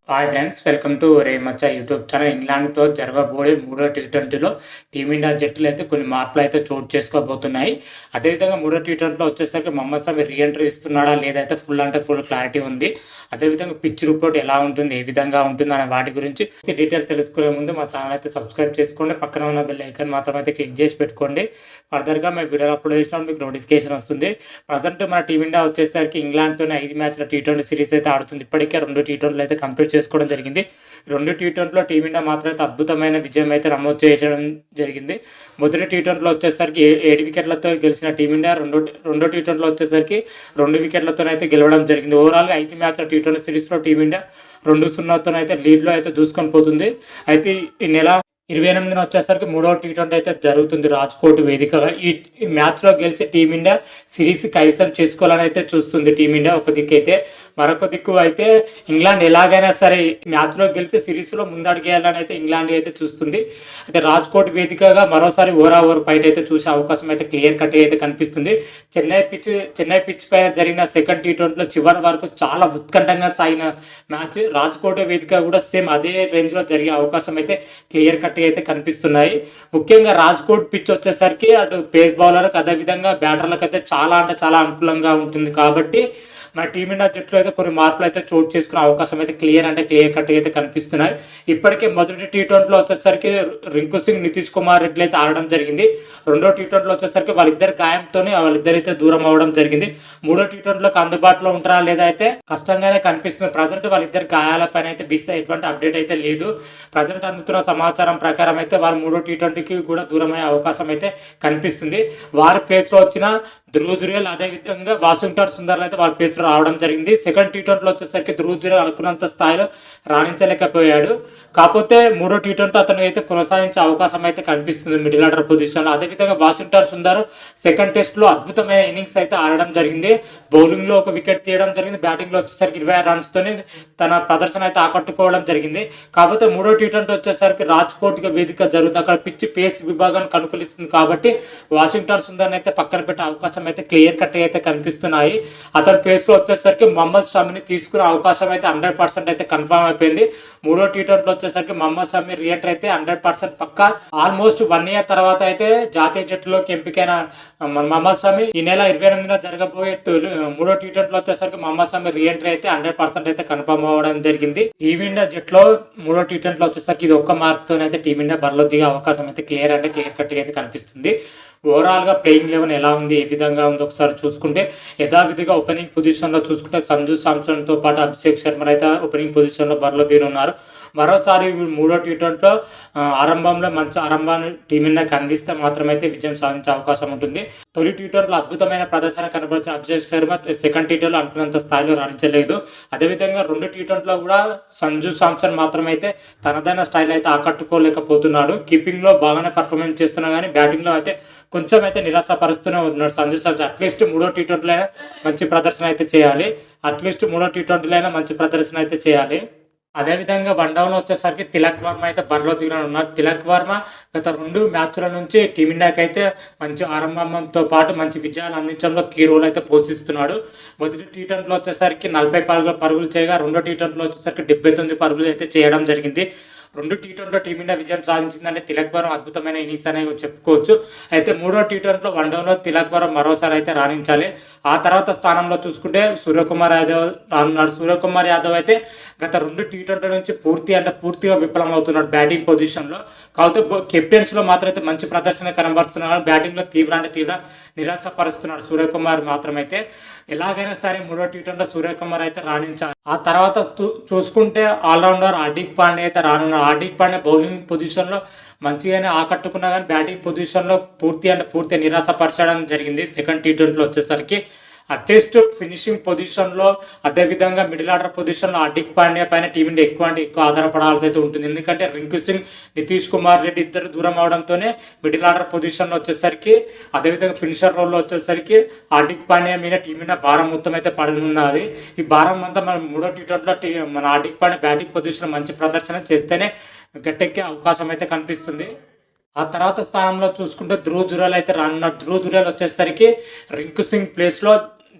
Hi friends, welcome to ఒరే మచ్చా YouTube channel. ఇంగ్లాండ్తో జరగబోయే మూడో టీ20లో టీమిండియా జట్టులో అయితే కొన్ని మార్పులు అయితే చోటు చేసుకోబోతున్నాయి. అదేవిధంగా మూడో టీ20లో వచ్చేసరికి మొహమ్మద్ షమి రీఎంట్రీ ఇస్తున్నాడా లేదైతే ఫుల్ అంటే ఫుల్ క్లారిటీ ఉంది. అదేవిధంగా పిచ్ రిపోర్ట్ ఎలా ఉంటుంది, ఏ విధంగా ఉంటుంది అనే వాటి గురించి డీటెయిల్స్ తెలుసుకునే ముందు మా ఛానల్ అయితే సబ్స్క్రైబ్ చేసుకోండి. పక్కన ఉన్న బెల్ ఐకాన్ మాత్రం అయితే క్లిక్ చేసి పెట్టుకోండి. ఫర్దర్గా మేము వీడియోలో అప్లోడ్ చేసినప్పుడు మీకు నోటిఫికేషన్ వస్తుంది. ప్రజెంట్ మన టీమిండియా వచ్చేసరికి ఇంగ్లాండ్తోనే 5 మ్యాచ్ల టీ20 సిరీస్ అయితే ఆడుతుంది. ఇప్పటికే 2 టీ20లు అయితే కంప్లీట్ చేసుకోవడం జరిగింది. 2 టీ20లో టీమిండియా మాత్రం అయితే అద్భుతమైన విజయం అయితే నమోదు చేయడం జరిగింది. మొదటి టీ20లో వచ్చేసరికి 7 వికెట్లతో గెలిచిన టీమిండియా రెండో టీ20లో వచ్చేసరికి 2 వికెట్లతోనైతే గెలవడం జరిగింది. ఓవరాల్గా 5 మ్యాచ్ల టీ20 సిరీస్లో టీమిండియా 2-0 అయితే లీడ్లో అయితే దూసుకొని పోతుంది. అయితే ఈ నెల 28న వచ్చేసరికి మూడవ టీ20 అయితే జరుగుతుంది రాజ్కోట్ వేదికగా. ఈ మ్యాచ్లో గెలిచి టీమిండియా సిరీస్ కైవసం చేసుకోవాలని అయితే చూస్తుంది టీమిండియా ఒక దిక్కు అయితే. మరొక దిక్కు అయితే ఇంగ్లాండ్ ఎలాగైనా సరే మ్యాచ్లో గెలిచి సిరీస్లో ముందడుగేయాలని అయితే ఇంగ్లాండ్ అయితే చూస్తుంది. అయితే రాజ్కోట్ వేదికగా మరోసారి ఓవర్ ఫైట్ అయితే చూసే అవకాశం అయితే క్లియర్ కట్ అయితే కనిపిస్తుంది. చెన్నై పిచ్ పైన జరిగిన సెకండ్ టీ20లో చివరి వరకు చాలా ఉత్కంఠంగా సాగిన మ్యాచ్ రాజ్కోట్ వేదిక కూడా సేమ్ అదే రేంజ్లో జరిగే అవకాశం అయితే క్లియర్ కట్ అయితే కనిపిస్తున్నాయి. ముఖ్యంగా రాజ్కోట్ పిచ్ వచ్చేసరికి అటు పేస్ బౌలర్కి అదేవిధంగా బ్యాటర్లకు అయితే చాలా అంటే చాలా అనుకూలంగా ఉంటుంది. కాబట్టి మన టీమిండియా జట్టులో అయితే కొన్ని మార్పులు అయితే చోటు చేసుకునే అవకాశం అయితే క్లియర్ కట్ అయితే కనిపిస్తున్నాయి. ఇప్పటికే మొదటి టీ20లో వచ్చేసరికి రింకు సింగ్, నితీష్ కుమార్ రెడ్డి అయితే ఆడడం జరిగింది. రెండో టీ20లో వచ్చేసరికి వాళ్ళిద్దరు గాయంతోనే వాళ్ళిద్దరైతే దూరం అవ్వడం జరిగింది. మూడో టీ20లోకి అందుబాటులో ఉంటారా లేదా అయితే కష్టంగానే కనిపిస్తుంది. ప్రజెంట్ వాళ్ళిద్దరు గాయాలపైన అయితే ఎటువంటి అప్డేట్ అయితే లేదు. ప్రజెంట్ అందుతున్న సమాచారం ప్రకారం అయితే వాళ్ళు మూడో టీ20కి కూడా దూరమయ్యే అవకాశం అయితే కనిపిస్తుంది. వారి ప్లేస్లో వచ్చిన ధ్రువ్ జురేల్ అదేవిధంగా వాషింగ్టన్ సుందర్ అయితే వాళ్ళ ప్లేస్లో రావడం జరిగింది. సెకండ్ టీ20లో వచ్చేసరికి ధ్రువ్ జురేల్ అనుకున్నంత స్థాయిలో రాణించలేకపోయాడు. కాకపోతే మూడో టీ20 అతను అయితే కొనసాగించే అవకాశం అయితే కనిపిస్తుంది మిడిల్ ఆర్డర్ పొజిషన్లో. అదేవిధంగా వాషింగ్టన్ సుందర్ సెకండ్ టెస్ట్లో అద్భుతమైన ఇన్నింగ్స్ అయితే ఆడడం జరిగింది. బౌలింగ్లో ఒక వికెట్ తీయడం జరిగింది. బ్యాటింగ్లో వచ్చేసరికి 26 రన్స్తోనే తన ప్రదర్శన అయితే ఆకట్టుకోవడం జరిగింది. కాకపోతే మూడో టీ20 వచ్చేసరికి రాజ్కోట్ వేదిక జరుగుతుంది. అక్కడ పిచ్ పేస్ విభాగాన్ని అనుకూలిస్తుంది. కాబట్టి వాషింగ్టన్ సుందర్ అయితే పక్కన పెట్టే అవకాశం అయితే క్లియర్ కట్ అయితే కనిపిస్తున్నాయి. అతని ప్లేస్లో వచ్చేసరికి మొహమ్మద్ షమిని తీసుకునే అవకాశం అయితే 100% అయితే కన్ఫర్మ్ అయిపోయింది. మూడో టీ20లో వచ్చేసరికి మొహమ్మద్ షమి రీఎంట్రీ అయితే 100% పక్కా. ఆల్మోస్ట్ 1 ఇయర్ తర్వాత అయితే జాతీయ జట్టులోకి ఎంపికైన మొహమ్మద్ షమి ఈ నెల 28న జరగబోయే మూడో టీ20లో వచ్చేసరికి మొహమ్మద్ షమి రీఎంట్రీ అయితే 100% అయితే కన్ఫర్మ్ అవ్వడం జరిగింది. టీమిండియా జట్టులో మూడో టీ20లో వచ్చేసరికి ఇది ఒక్క మార్క్తోనైతే టీమిండియా బరిలో దిగే అవకాశం అయితే క్లియర్ కట్ అయితే కనిపిస్తుంది. ఓవరాల్గా ప్లేయింగ్ 11 ఎలా ఉంది, ఏ విధంగా ఉంది ఒకసారి చూసుకుంటే యథావిధిగా ఓపెనింగ్ పొజిషన్లో చూసుకుంటే సంజు శాంసన్తో పాటు అభిషేక్ శర్మ అయితే ఓపెనింగ్ పొజిషన్లో బరిలో దిగుతున్నారు. మరోసారి మూడో టీ20లో ఆరంభంలో మంచి ఆరంభాన్ని టీమిండియాకి అందిస్తే మాత్రమైతే విజయం సాధించే అవకాశం ఉంటుంది. తొలి టీ20లో అద్భుతమైన ప్రదర్శన కనబరిచిన అభిషేక్ శర్మ సెకండ్ టీ20లో అనుకున్నంత స్థాయిలో రాణించలేదు. అదేవిధంగా 2 టీ20లో కూడా సంజు శాంసన్ మాత్రమైతే తనదైన స్టైల్ అయితే ఆకట్టుకోలేకపోతున్నాడు. కీపింగ్లో బాగానే పర్ఫార్మెన్స్ చేస్తున్నా కానీ బ్యాటింగ్లో అయితే కొంచెం అయితే నిరాశపరుస్తూనే ఉన్నాడు సంజు శాంసన్. అట్లీస్ట్ మూడో టీ20లో అయినా మంచి ప్రదర్శన అయితే చేయాలి. అదేవిధంగా వన్డౌన్లో వచ్చేసరికి తిలక్ వర్మ అయితే బరిలో దిగనున్నారు. తిలక్ వర్మ గత 2 మ్యాచ్ల నుంచి టీమిండియాకి అయితే మంచి ఆరంభంతో పాటు మంచి విజయాలు అందించడంలో కీ రోల్ అయితే పోషిస్తున్నాడు. మొదటి టీ20లో వచ్చేసరికి 40 పరుగులు చేయగా రెండో టీ20లో వచ్చేసరికి 79 పరుగులు అయితే చేయడం జరిగింది. 2 టీ20లో టీమిండియా విజయం సాధించిందంటే తిలక్ వర్మ అద్భుతమైన ఇన్నింగ్స్ అనేవి చెప్పుకోవచ్చు. అయితే మూడో టీట్వంటీలో వన్డౌన్లో తిలక్ వర్మ మరోసారి అయితే రాణించాలి. ఆ తర్వాత స్థానంలో చూసుకుంటే సూర్యకుమార్ యాదవ్ రానున్నాడు. సూర్యకుమార్ యాదవ్ అయితే గత 2 టీ20 నుంచి పూర్తిగా విఫలమవుతున్నాడు బ్యాటింగ్ పొజిషన్లో. కాకపోతే కెప్టెన్స్లో మాత్రం అయితే మంచి ప్రదర్శన కనబరుస్తున్నాడు. బ్యాటింగ్లో తీవ్ర నిరాశపరుస్తున్నాడు సూర్యకుమార్ మాత్రమైతే. ఎలాగైనా సరే మూడో టీ20లో సూర్యకుమార్ అయితే రాణించాలి. ఆ తర్వాత చూసుకుంటే ఆల్రౌండర్ హార్దిక్ పాండ్యా అయితే రానున్నాడు. హార్దిక్ పాండ్యా బౌలింగ్ పొజిషన్లో మంచిగానే ఆకట్టుకున్నా కానీ బ్యాటింగ్ పొజిషన్లో పూర్తి నిరాశపరచడం జరిగింది. సెకండ్ టీ20లో వచ్చేసరికి అట్లీస్ట్ ఫినిషింగ్ పొజిషన్లో అదేవిధంగా మిడిల్ ఆర్డర్ పొజిషన్లో హార్దిక్ పాండ్యా పైన టీమిండియా ఎక్కువ ఆధారపడాల్సి అయితే ఉంటుంది. ఎందుకంటే రింకు సింగ్, నితీష్ కుమార్ రెడ్డి ఇద్దరు దూరం అవడంతోనే మిడిల్ ఆర్డర్ పొజిషన్లో వచ్చేసరికి అదేవిధంగా ఫినిషర్ రోల్లో వచ్చేసరికి హార్దిక్ పాండ్యా మీద టీమిండియా భారం మొత్తం అయితే పడనున్నది. ఈ భారం అంతా మన మూడో టీ20లో మన హార్దిక్ పాండ్యా బ్యాటింగ్ పొజిషన్ మంచి ప్రదర్శన చేస్తేనే గట్టెక్కే అవకాశం అయితే కనిపిస్తుంది. ఆ తర్వాత స్థానంలో చూసుకుంటే ధ్రువ్ జురేల్ అయితే రానున్నాడు. ధ్రువ్ జురేల్ వచ్చేసరికి రింకు సింగ్ ప్లేస్లో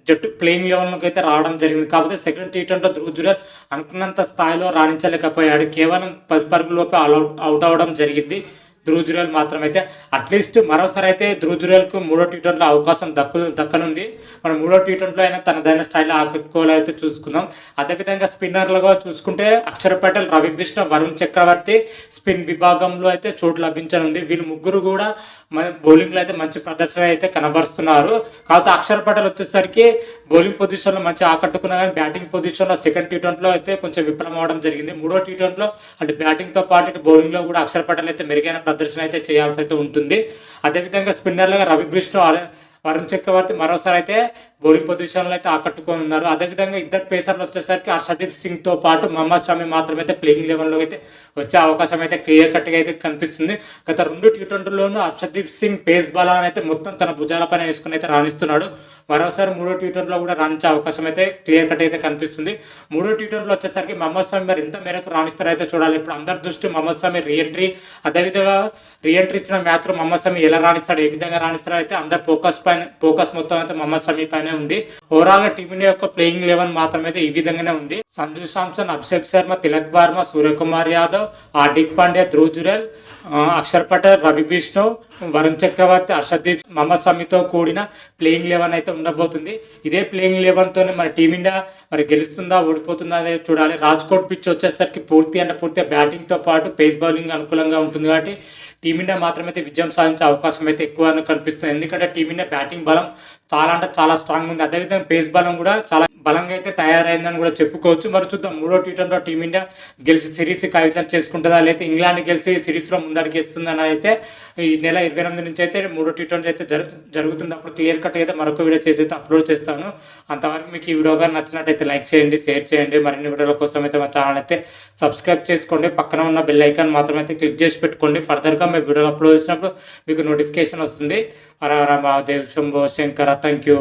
జట్టు ప్లేయింగ్ లెవెల్‌లోకి అయితే రావడం జరిగింది. కాకపోతే సెకండ్ టీ20లో ధ్రువ్ జురేల్ అనుకున్నంత స్థాయిలో రాణించలేకపోయాడు. కేవలం 10 పరుగుల్లోపే అవుట్ అవ్వడం జరిగింది. ధ్రువ్ జురేల్ మాత్రమైతే అట్‌లీస్ట్ మరోసారి అయితే ధ్రువ్ జురేల్‌కు మూడో టీ20లో అవకాశం దక్కనుంది. మనం మూడో టీ20లో అయినా తనదైన స్టైల్‌లో ఆకట్టుకోవాలైతే చూసుకుందాం. అదేవిధంగా స్పిన్నర్లుగా చూసుకుంటే అక్షర్ పటేల్, రవి బిష్ణోయ్, వరుణ్ చక్రవర్తి స్పిన్ విభాగంలో అయితే చోటు లభించనుంది. వీళ్ళు ముగ్గురు కూడా బౌలింగ్‌లో అయితే మంచి ప్రదర్శన అయితే కనబరుస్తున్నారు. కాకపోతే అక్షర్ పటేల్ వచ్చేసరికి బౌలింగ్ పొజిషన్‌లో మంచిగా ఆకట్టుకున్నా కానీ బ్యాటింగ్ పొజిషన్‌లో సెకండ్ టీ20లో అయితే కొంచెం విఫలం అవ్వడం జరిగింది. మూడో టీ20లో అంటే బ్యాటింగ్‌తో పాటు ఇటు బౌలింగ్‌లో కూడా అక్షర్ పటేల్ అయితే మెరుగైన ప్రదర్శన అయితే చేయాల్సి అయితే ఉంటుంది. అదేవిధంగా స్పిన్నర్లుగా రవి బిష్ణోయ్, వరుణ్ చక్రవర్తి మరోసారి అయితే బౌలింగ్ పొజిషన్లో అయితే ఆకట్టుకొని ఉన్నారు. అదేవిధంగా ఇద్దరు పేసర్లు వచ్చేసరికి హర్షదీప్ సింగ్తో పాటు మహమ్మద్ షమి మాత్రమే అయితే ప్లేయింగ్ లెవెన్లో అయితే వచ్చే అవకాశం అయితే క్లియర్ కట్గా అయితే కనిపిస్తుంది. గత 2 టీ20లోనూ హర్షదీప్ సింగ్ పేస్ బలాన్ని అయితే మొత్తం తన భుజాలపైన వేసుకుని అయితే రాణిస్తున్నాడు. మరోసారి మూడో టీ20లో కూడా రాణించే అవకాశం అయితే క్లియర్ కట్ అయితే కనిపిస్తుంది. మూడో టీ20లో వచ్చేసరికి మహమ్మద్ షమి మరి ఎంత మేరకు రాణిస్తారో అయితే చూడాలి. ఇప్పుడు అందరి దృష్టి మహమ్మద్ షమి రీఎంట్రీ, అదేవిధంగా రీఎంట్రీ ఇచ్చిన మ్యాచ్లో మహమ్మద్ షమి ఎలా రాణిస్తాడు, ఏ విధంగా రాణిస్తాడో అయితే అందరి ఫోకస్ మొత్తం అయితే మహమ్మద్ షమి పైనే ఉంది. ఓవరాల్గా టీమిండియా యొక్క ప్లేయింగ్ లెవెన్ మాత్రం అయితే ఈ విధంగానే ఉంది. సంజు శాంసన్, అభిషేక్ శర్మ, తిలక్ వర్మ, సూర్యకుమార్ యాదవ్, హార్దిక్ పాండ్యా, ధ్రువ్ జురేల్, అక్షర్ పటేల్, రవి బిష్ణోయ్, వరుణ్ చక్రవర్తి, హర్షదీప్, మహమ్మద్ షమితో కూడిన ప్లేయింగ్ లెవెన్ అయితే ఉండబోతుంది. ఇదే ప్లేయింగ్ లెవెన్తోనే మన టీమిండియా మరి గెలుస్తుందా ఓడిపోతుందా అనేది చూడాలి. రాజ్కోట్ పిచ్ వచ్చేసరికి పూర్తిగా బ్యాటింగ్తో పాటు పేస్ బౌలింగ్ అనుకూలంగా ఉంటుంది కాబట్టి టీమిండియా మాత్రమైతే విజయం సాధించే అవకాశం అయితే ఎక్కువ కనిపిస్తుంది. ఎందుకంటే టీమిండియా బ్యాటింగ్ బలం చాలా స్ట్రాంగ్ ఉంది. అదేవిధంగా పేస్ బలం కూడా చాలా బలంగా అయితే తయారైందని కూడా చెప్పుకోవచ్చు. మరి చూద్దాం మూడో టీ20లో టీమిండియా గెలిచి సిరీస్ కైవసం చేసుకుంటుందా, లేదా ఇంగ్లాండ్ గెలిచి సిరీస్లో ముందడుగేస్తుందని అయితే ఈ నెల 28 నుంచి అయితే మూడో టీ20 అయితే జరుగుతుంది. అప్పుడు క్లియర్ కట్ అయితే మరొక వీడియో చేసి అయితే అప్లోడ్ చేస్తాను. అంతవరకు మీకు ఈ వీడియో కానీ నచ్చినట్టయితే లైక్ చేయండి, షేర్ చేయండి. మరిన్ని వీడియోల కోసం అయితే మా ఛానల్ అయితే సబ్స్క్రైబ్ చేసుకోండి. పక్కన ఉన్న బెల్ ఐకాన్ మాత్రం అయితే క్లిక్ చేసి పెట్టుకోండి. ఫర్దర్గా మేము వీడియోలు అప్లోడ్ చేసినప్పుడు మీకు నోటిఫికేషన్ వస్తుంది. హర హర మహాదేవ్, శంభో శంకర. Thank you.